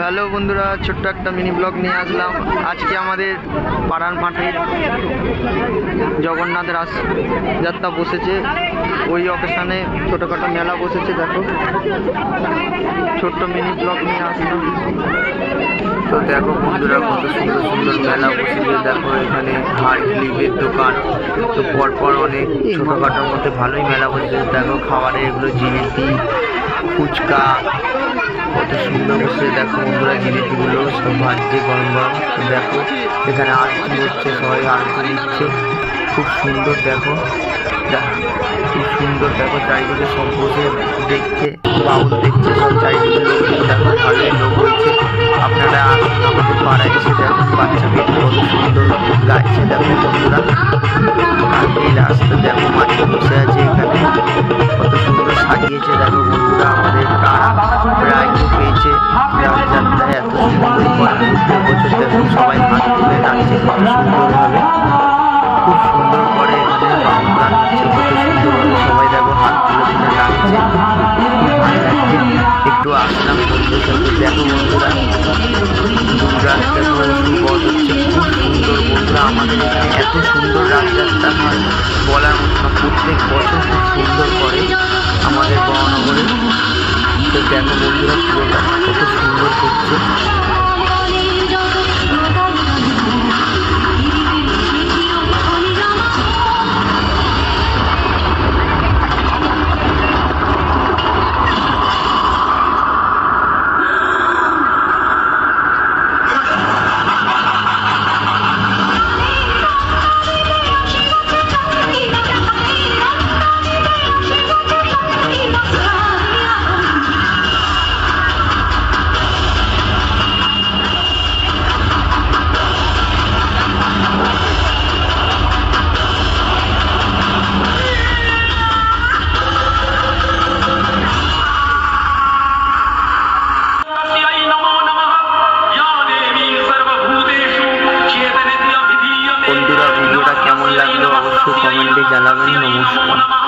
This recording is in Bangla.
হ্যালো বন্ধুরা, ছোট্ট একটা মিনি ব্লগ নিয়ে আসলাম। আজকে আমাদের পাড়ার মাঠে জগন্নাথ রাস যাত্রা বসেছে, ওই অকেশানে ছোটোখাটো মেলা বসেছে। দেখো, ছোট্ট মিনি ব্লগ নিয়ে আসলাম। তো দেখো বন্ধুরা, কত সুন্দর সুন্দর মেলা বসেছে। দেখো এখানে হাড় ক্লিপের দোকান, তো পরপর অনেক ছোটোখাটোর মধ্যে ভালোই মেলা বসেছে। দেখো খাবারের এগুলো জিলিপি, ফুচকা, কত সুন্দর বসে। দেখো বন্ধুরা, জিলিপিগুলো সব ভাজছে গরম গরম। তো দেখো এখানে আরতি হচ্ছে, সবাই আরতি দিচ্ছে, খুব সুন্দর। দেখো খুব সুন্দর। দেখো চারিদিকে সব বসে দেখছে, বাউল দেখছে, সব চারিদিকে লোকজন। দেখো ভালোই লোক হয়েছে। আপনারা আসুন আমাদের পাড়ায় এসে দেখুন, বাচ্চা মেয়ে কত সুন্দর গাইছে। দেখো বন্ধুরা, এই রাস্তা দেখো মাঠে বসে আছে, এখানে কত সুন্দর সাজিয়েছে। দেখো বন্ধুরা, আমাদের পাড়া প্রাইজও পেয়েছে রাজযাত্রায়, এত সুন্দর করে বছর। দেখো সবাই হাত তুলে নাচছে কত সুন্দরভাবে, খুব সুন্দর করে এখানে বাউল গান হচ্ছে, কত সুন্দরভাবে সবাই দেখো হাত তুলে তুলে নাচছে, খুব ভালো লাগছে। একটু আসলাম বন্ধুদের সাথে। দেখো বন্ধুরা, দুর্গা দেখো বধ হচ্ছে, খুব সুন্দর বন্ধুরা। আমাদের এখানে এত সুন্দর রাজযাত্রা হয় বলার মতো না, প্রত্যেক বছর খুব সুন্দর করে আমাদের বরানগরে। তো দেখো বন্ধুরা, পুরোটা কত সুন্দর করছে। বন্ধুরা, ভিডিওটা কেমন লাগলো অবশ্যই কমেন্টে জানাবেন। নমস্কার।